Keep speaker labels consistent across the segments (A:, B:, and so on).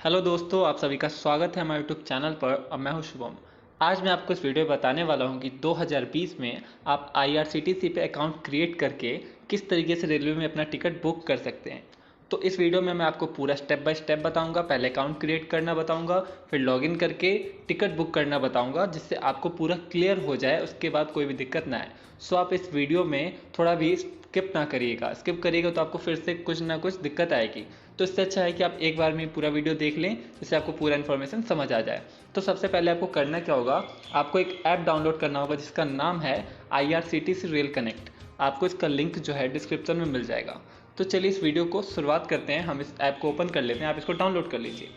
A: Hello दोस्तों, आप सभी का स्वागत है हमारे यूट्यूब चैनल पर। और मैं हूं शुभम। आज मैं आपको इस वीडियो में बताने वाला हूं कि 2020 में आप आईआरसीटीसी पे अकाउंट क्रिएट करके किस तरीके से रेलवे में अपना टिकट बुक कर सकते हैं। तो इस वीडियो में मैं आपको पूरा स्टेप बाय स्टेप बताऊंगा। पहले अकाउंट क्रिएट करना बताऊंगा, फिर लॉगिन करके टिकट बुक करना बताऊंगा, जिससे आपको पूरा क्लियर हो जाए, उसके बाद कोई भी दिक्कत ना आए। सो आप इस वीडियो में थोड़ा भी स्किप ना करिएगा। स्किप करिएगा तो आपको फिर से कुछ ना कुछ दिक्कत आएगी। तो इससे अच्छा है कि आप एक बार में पूरा वीडियो देख लें, जिससे आपको पूरा इन्फॉर्मेशन समझ आ जाए। तो सबसे पहले आपको करना क्या होगा, आपको एक ऐप डाउनलोड करना होगा जिसका नाम है IRCTC रेल कनेक्ट। आपको इसका लिंक जो है डिस्क्रिप्शन में मिल जाएगा। तो चलिए इस वीडियो को शुरुआत करते हैं। हम इस ऐप को ओपन कर लेते हैं, आप इसको डाउनलोड कर लीजिए।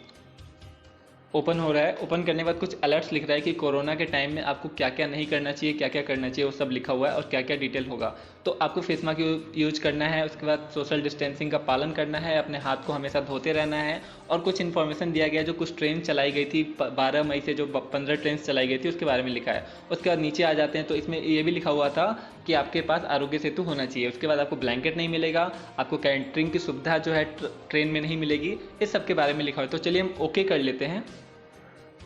A: ओपन हो रहा है। ओपन करने के बाद कुछ अलर्ट्स लिख रहा है कि कोरोना के टाइम में आपको क्या क्या नहीं करना चाहिए, क्या क्या करना चाहिए, वो सब लिखा हुआ है और क्या क्या डिटेल होगा। तो आपको फेस मास्क यूज करना है, उसके बाद सोशल डिस्टेंसिंग का पालन करना है, अपने हाथ को हमेशा धोते रहना है। और कुछ इन्फॉर्मेशन दिया गया है, जो कुछ ट्रेन चलाई गई थी 12 मई से, जो 15 ट्रेन चलाई गई थी उसके बारे में लिखा है। उसके बाद नीचे आ जाते हैं तो इसमें ये भी लिखा हुआ था कि आपके पास आरोग्य सेतु होना चाहिए। उसके बाद आपको ब्लैंकेट नहीं मिलेगा, आपको कैंटरिंग की सुविधा जो है ट्रेन में नहीं मिलेगी। इस सब के बारे में लिखा हुआ है। तो चलिए हम ओके कर लेते हैं।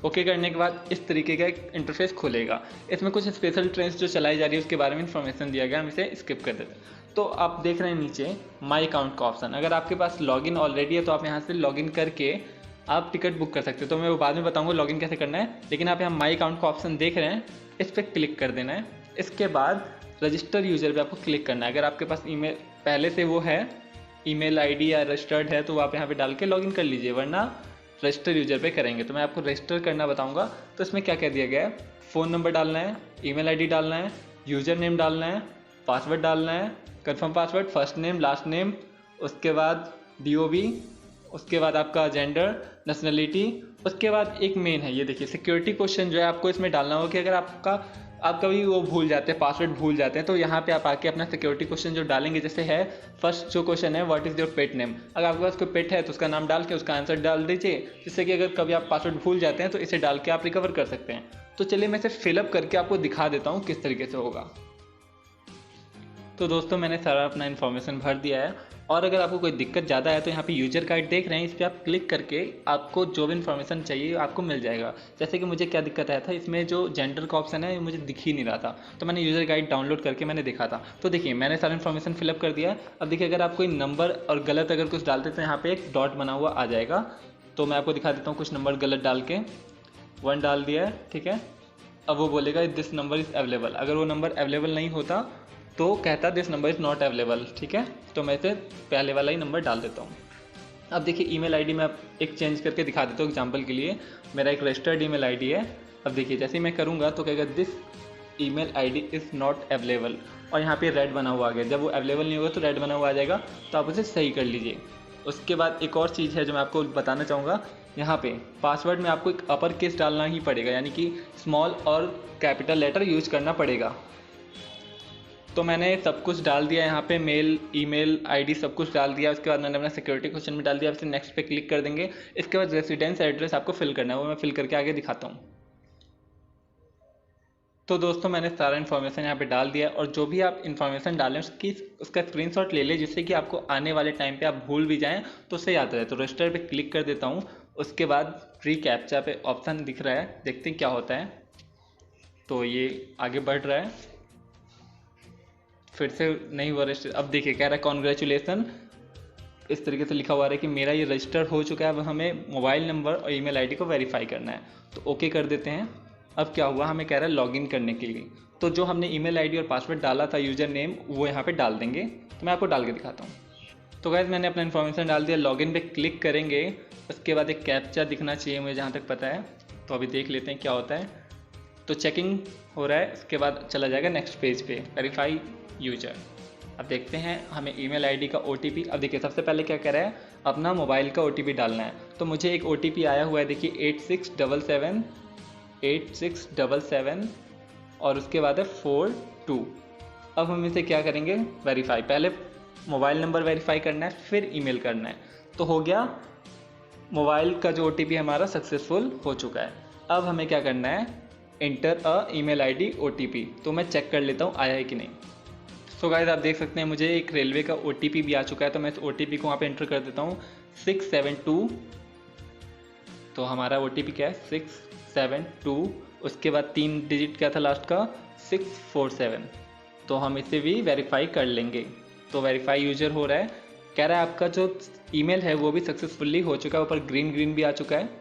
A: ओके करने के बाद इस तरीके का एक इंटरफेस खुलेगा। इसमें कुछ स्पेशल ट्रेन्स जो चलाई जा रही है उसके बारे में इन्फॉर्मेशन दिया गया, हम इसे स्किप कर देते हैं। तो आप देख रहे हैं नीचे माई अकाउंट का ऑप्शन। अगर आपके पास लॉगिन ऑलरेडी है तो आप यहाँ से लॉगिन करके आप टिकट बुक कर सकते हो। तो मैं वो बाद में बताऊंगा लॉगिन कैसे करना है, लेकिन आप यहाँ माई अकाउंट का ऑप्शन देख रहे हैं, इस पर क्लिक कर देना है। इसके बाद रजिस्टर यूजर पे आपको क्लिक करना है। अगर आपके पास ईमेल पहले से वो है, ईमेल आईडी या रजिस्टर्ड है, तो आप यहाँ पे डाल के लॉगिन कर लीजिए, वरना रजिस्टर यूजर पे करेंगे। तो मैं आपको रजिस्टर करना बताऊंगा। तो इसमें क्या क्या दिया गया है, फ़ोन नंबर डालना है, ईमेल आईडी डालना है, यूज़र नेम डालना है, पासवर्ड डालना है, confirm password, first name last name, उसके बाद DOB, उसके बाद आपका जेंडर, नेशनलिटी। उसके बाद एक मेन है, ये देखिए सिक्योरिटी क्वेश्चन जो है आपको इसमें डालना होगा कि अगर आप कभी वो भूल जाते हैं, पासवर्ड भूल जाते हैं, तो यहाँ पे आप आके अपना सिक्योरिटी क्वेश्चन जो डालेंगे, जैसे है फर्स्ट जो क्वेश्चन है, what is your pet name. अगर आपके पास कोई पेट है तो उसका नाम डाल के उसका आंसर डाल दीजिए, जिससे कि अगर कभी आप पासवर्ड भूल जाते हैं तो इसे डाल के आप रिकवर कर सकते हैं। तो चलिए मैं इसे फिलअप करके आपको दिखा देता हूँ किस तरीके से होगा। तो दोस्तों मैंने सारा अपना इन्फॉर्मेशन भर दिया है। और अगर आपको कोई दिक्कत ज़्यादा है तो यहाँ पे यूजर गाइड देख रहे हैं, इस पर आप क्लिक करके आपको जो भी इन्फॉर्मेशन चाहिए आपको मिल जाएगा। जैसे कि मुझे क्या दिक्कत आया था, इसमें जो जेंडर का ऑप्शन है मुझे दिख ही नहीं रहा था, तो मैंने यूजर गाइड डाउनलोड करके मैंने देखा था। तो देखिए मैंने सारा इन्फॉर्मेशन फिलअप कर दिया। अब देखिए अगर आप कोई नंबर और गलत अगर कुछ डालते तो यहाँ पर एक डॉट बना हुआ आ जाएगा। तो मैं आपको दिखा देता हूँ, कुछ नंबर गलत डाल के 1 डाल दिया है, ठीक है। अब वो बोलेगा दिस नंबर इज़ अवेलेबल। अगर वो नंबर अवेलेबल नहीं होता तो कहता this number is not available, ठीक है। तो मैं इसे पहले वाला ही नंबर डाल देता हूँ। अब देखिए ईमेल आईडी में एक चेंज करके दिखा देता हूँ एग्जांपल के लिए। मेरा एक रजिस्टर्ड ईमेल आईडी है। अब देखिए जैसे ही मैं करूँगा तो कहेगा this email ID is not available, और यहाँ पे रेड बना हुआ आ गया। जब वो अवेलेबल नहीं होगा तो रेड बना हुआ आ जाएगा, तो आप उसे सही कर लीजिए। उसके बाद एक और चीज़ है जो मैं आपको बताना चाहूँगा, यहाँ पे पासवर्ड में आपको एक अपर केस डालना ही पड़ेगा, यानी कि स्मॉल और कैपिटल लेटर यूज करना पड़ेगा। तो मैंने सब कुछ डाल दिया यहाँ पे, मेल ईमेल आईडी सब कुछ डाल दिया। उसके बाद मैंने अपना सिक्योरिटी क्वेश्चन भी डाल दिया। आपसे नेक्स्ट पे क्लिक कर देंगे। इसके बाद रेसिडेंस एड्रेस आपको फिल करना है, वो मैं फिल करके आगे दिखाता हूँ। तो दोस्तों मैंने सारा इन्फॉर्मेशन यहाँ पे डाल दिया, और जो भी आप इन्फॉर्मेशन डालें उसका स्क्रीनशॉट ले लें, जिससे कि आपको आने वाले टाइम पे आप भूल भी जाएं तो उससे याद रहे। तो रजिस्टर पे क्लिक कर देता हूँ। उसके बाद फ्री कैप्चा पे ऑप्शन दिख रहा है, देखते हैं क्या होता है। तो ये आगे बढ़ रहा है, फिर से नहीं हुआ रजिस्टर। अब देखिए कह रहा है कॉन्ग्रेचुलेसन, इस तरीके से लिखा हुआ है कि मेरा ये रजिस्टर हो चुका है। अब हमें मोबाइल नंबर और ईमेल आईडी को वेरीफाई करना है, तो ओके कर देते हैं। अब क्या हुआ, हमें कह रहा है लॉगिन करने के लिए। तो जो हमने ईमेल आईडी और पासवर्ड डाला था, यूज़र नेम, वो यहाँ पे डाल देंगे। तो मैं आपको डाल के दिखाता हूँ। तो गाइस मैंने अपना इन्फॉर्मेशन डाल दिया, लॉगिन पे क्लिक करेंगे। उसके बाद एक कैप्चा दिखना चाहिए मुझे जहाँ तक पता है, तो अभी देख लेते हैं क्या होता है। तो चेकिंग हो रहा है, उसके बाद चला जाएगा नेक्स्ट पेज पे, वेरीफाई यूजर। अब देखते हैं हमें ईमेल आईडी का OTP। अब देखिए सबसे पहले क्या कह रहा है, अपना मोबाइल का OTP डालना है। तो मुझे एक OTP आया हुआ है, देखिए 8677 और उसके बाद है 42। अब हम इसे क्या करेंगे, वेरीफाई। पहले मोबाइल नंबर वेरीफाई करना है, फिर ईमेल करना है। तो हो गया, मोबाइल का जो OTP हमारा सक्सेसफुल हो चुका है। अब हमें क्या करना है, inter a email ID OTP। तो मैं चेक कर लेता हूँ आया है कि नहीं। सो गाइस आप देख सकते हैं मुझे एक रेलवे का OTP भी आ चुका है। तो मैं इस OTP को वहाँ पे एंटर कर देता हूँ, 672 तो हमारा OTP क्या है 672, उसके बाद 3 डिजिट क्या था लास्ट का 647। तो हम इसे भी वेरीफाई कर लेंगे। तो वेरीफाई यूजर हो रहा है, कह रहा है आपका जो ईमेल है वो भी सक्सेसफुली हो चुका है, ऊपर ग्रीन ग्रीन भी आ चुका है।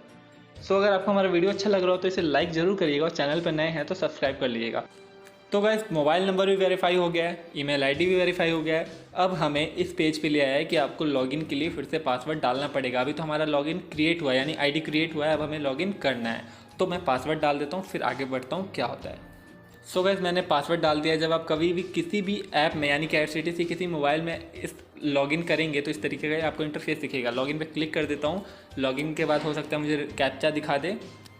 A: सो अगर आपको हमारा वीडियो अच्छा लग रहा हो तो इसे लाइक ज़रूर करिएगा और चैनल पर नए हैं तो सब्सक्राइब कर लीजिएगा। तो गाइस मोबाइल नंबर भी वेरीफाई हो गया है, ईमेल आईडी भी वेरीफाई हो गया है। अब हमें इस पेज पे ले आया है कि आपको लॉगिन के लिए फिर से पासवर्ड डालना पड़ेगा। अभी तो हमारा लॉगिन क्रिएट हुआ है, यानी आईडी क्रिएट हुआ है, अब हमें लॉगिन करना है। तो मैं पासवर्ड डाल देता हूँ, फिर आगे बढ़ता हूँ क्या होता है। सो गाइस मैंने पासवर्ड डाल दिया है। जब आप कभी भी किसी भी ऐप में यानी कि IRCTC किसी मोबाइल में इस लॉगिन करेंगे तो इस तरीके का आपको इंटरफेस दिखेगा। लॉगिन पे क्लिक कर देता हूँ। लॉगिन के बाद हो सकता है मुझे कैप्चा दिखा दे,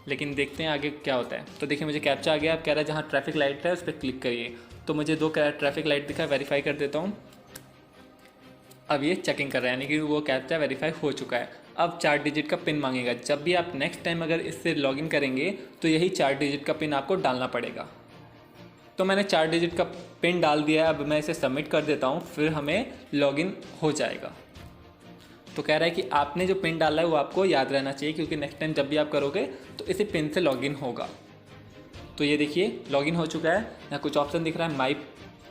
A: लेकिन देखते हैं आगे क्या होता है। तो देखिए मुझे कैप्चा आ गया। अब कह रहा है जहाँ ट्रैफिक लाइट है उस पर क्लिक करिए। तो मुझे 2 ट्रैफिक लाइट दिखा, वेरीफाई कर देता हूँ। अब ये चेकिंग कर रहा है, यानी कि वो कैप्चा वेरीफाई हो चुका है। अब 4 डिजिट का पिन मांगेगा। जब भी आप नेक्स्ट टाइम अगर इससे लॉगिन करेंगे तो यही 4 डिजिट का पिन आपको डालना पड़ेगा। तो मैंने 4 डिजिट का पिन डाल दिया है। अब मैं इसे सबमिट कर देता हूँ, फिर हमें लॉगिन हो जाएगा। तो कह रहा है कि आपने जो पिन डाला है वो आपको याद रहना चाहिए, क्योंकि नेक्स्ट टाइम जब भी आप करोगे तो इसी पिन से लॉगिन होगा। तो ये देखिए लॉगिन हो चुका है। यहाँ कुछ ऑप्शन दिख रहा है, my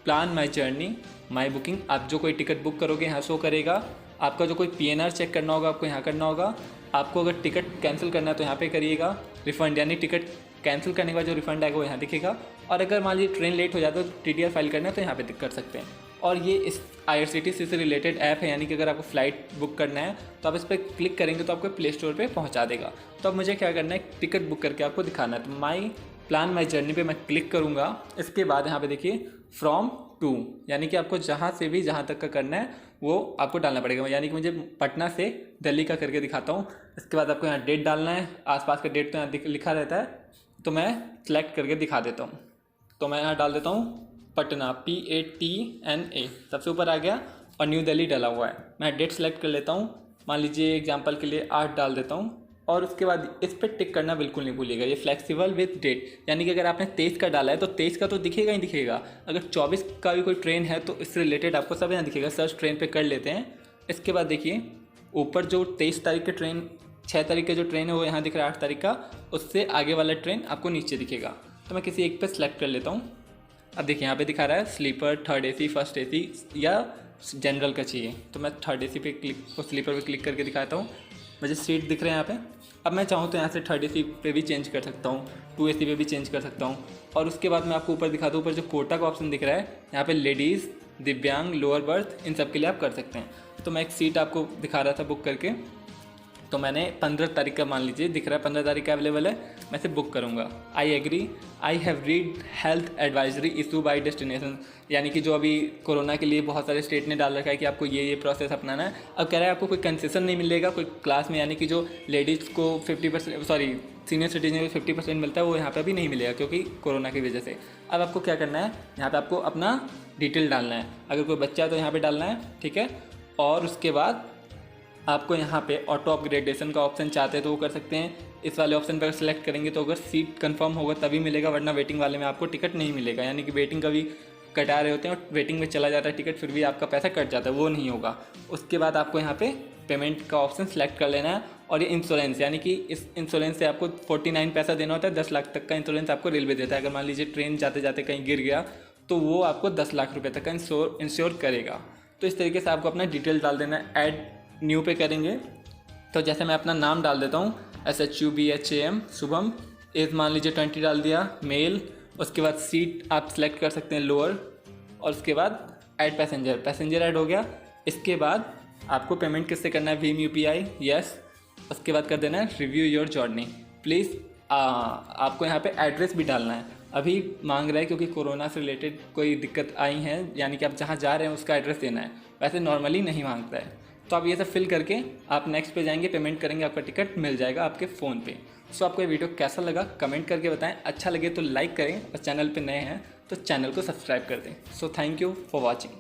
A: plan, my journey, my booking. आप जो कोई टिकट बुक करोगे यहाँ शो करेगा। आपका जो कोई PNR चेक करना होगा आपको यहाँ करना होगा। आपको अगर टिकट कैंसिल करना है तो यहाँ पे करिएगा। रिफ़ंड यानी टिकट कैंसिल करने के बाद जो रिफ़ंड आएगा वो यहाँ दिखेगा। और अगर मान लीजिए ट्रेन लेट हो जाता है तो TTR फाइल करना है तो यहाँ पे कर सकते हैं। और ये इस IRCTC से रिलेटेड ऐप है, यानी कि अगर आपको फ़्लाइट बुक करना है तो आप इस पर क्लिक करेंगे तो आपको प्ले स्टोर पर पहुँचा देगा। तो अब मुझे क्या करना है, टिकट बुक करके आपको दिखाना है। तो माई प्लान माई जर्नी पे मैं क्लिक करूँगा। इसके बाद यहाँ पे देखिए फ्रॉम टू, यानी कि आपको जहाँ से भी जहाँ तक का करना है वो आपको डालना पड़ेगा। यानी कि मुझे पटना से दिल्ली का करके दिखाता हूँ। इसके बाद आपको यहाँ डेट डालना है। आसपास का डेट तो यहाँ लिखा रहता है, तो मैं सेलेक्ट करके दिखा देता हूँ। तो मैं यहाँ डाल देता हूँ पटना, PATNA, सबसे ऊपर आ गया और न्यू दिल्ली डाला हुआ है। मैं डेट सेलेक्ट कर लेता हूँ, मान लीजिए एग्जाम्पल के लिए 8 डाल देता हूँ। और उसके बाद इस पर टिक करना बिल्कुल नहीं भूलिएगा। ये फ्लेक्सिबल विद डेट, यानी कि अगर आपने 23 का डाला है तो 23 का तो दिखेगा ही दिखेगा। अगर 24 का भी कोई ट्रेन है तो इससे रिलेटेड आपको सब यहाँ दिखेगा। सर्च ट्रेन पे कर लेते हैं। इसके बाद देखिए ऊपर जो 23 तारीख के ट्रेन, 6 तारीख का जो ट्रेन है वो यहाँ दिख रहा है, 8 तारीख का, उससे आगे वाला ट्रेन आपको नीचे दिखेगा। तो मैं किसी एक पे सेलेक्ट कर लेता हूँ। अब देखिए यहाँ पे दिखा रहा है sleeper, 3rd AC, 1st AC या जनरल का चाहिए। तो मैं 3rd AC पे क्लिक और स्लीपर पे क्लिक करके दिखाता हूँ। मुझे सीट दिख रहे हैं यहाँ पे। अब मैं चाहूँ तो यहाँ से 3rd AC पे भी चेंज कर सकता हूँ, 2 AC पे भी चेंज कर सकता हूँ। और उसके बाद मैं आपको ऊपर दिखाता हूँ, ऊपर जो कोटा का ऑप्शन दिख रहा है यहाँ पे लेडीज़, दिव्यांग, लोअर बर्थ, इन सब के लिए आप कर सकते हैं। तो मैं एक सीट आपको दिखा रहा था बुक करके। तो मैंने 15 तारीख का मान लीजिए दिख रहा है, 15 तारीख का अवेलेबल है, मैं इसे बुक करूँगा। I agree, I have read health advisory issue by destination, यानी कि जो अभी कोरोना के लिए बहुत सारे स्टेट ने डाल रखा है कि आपको ये प्रोसेस अपनाना है। अब कह रहा है आपको कोई कंसेशन नहीं मिलेगा कोई क्लास में, यानी कि जो लेडीज़ को 50%, सॉरी सीनियर सिटीजन को 50% मिलता है वो यहाँ पर भी नहीं मिलेगा क्योंकि कोरोना की वजह से। अब आपको क्या करना है, यहाँ पर आपको अपना डिटेल डालना है। अगर कोई बच्चा है तो यहाँ पर डालना है, ठीक है। और उसके बाद आपको यहाँ पे ऑटो अपग्रेडेशन का ऑप्शन चाहते हैं तो वो कर सकते हैं। इस वाले ऑप्शन पर सेलेक्ट करेंगे तो अगर सीट कंफर्म होगा तभी मिलेगा, वरना वेटिंग वाले में आपको टिकट नहीं मिलेगा। यानी कि वेटिंग कभी कटा रहे होते हैं और वेटिंग में चला जाता है टिकट, फिर भी आपका पैसा कट जाता है, वो नहीं होगा। उसके बाद आपको यहाँ पे पेमेंट का ऑप्शन सेलेक्ट कर लेना है। और ये इंश्योरेंस, यानी कि इस इंश्योरेंस से आपको 49 पैसा देना होता है। 10 लाख तक का इंश्योरेंस आपको रेलवे देता है। अगर मान लीजिए ट्रेन जाते जाते कहीं गिर गया तो वो आपको 10 लाख रुपये तक का इंश्योर करेगा। तो इस तरीके से आपको अपना डिटेल डाल देना है। ऐड न्यू पे करेंगे तो जैसे मैं अपना नाम डाल देता हूँ SHUBHAM शुभम, एज मान लीजिए 20 डाल दिया, मेल। उसके बाद सीट आप सेलेक्ट कर सकते हैं लोअर, और उसके बाद ऐड पैसेंजर ऐड हो गया। इसके बाद आपको पेमेंट किससे करना है, भीम UPI, यस। उसके बाद कर देना है रिव्यू योर जर्नी प्लीज़। आपको यहाँ पे एड्रेस भी डालना है। अभी मांग रहा है क्योंकि कोरोना से रिलेटेड कोई दिक्कत आई है, यानी कि आप जहाँ जा रहे हैं उसका एड्रेस देना है। वैसे नॉर्मली नहीं मांगता है। तो आप ये सब फिल करके आप नेक्स्ट पे जाएंगे, पेमेंट करेंगे, आपका टिकट मिल जाएगा आपके फ़ोन पे। सो आपको ये वीडियो कैसा लगा कमेंट करके बताएं। अच्छा लगे तो लाइक करें और चैनल पे नए हैं तो चैनल को सब्सक्राइब कर दें। So thank you for watching.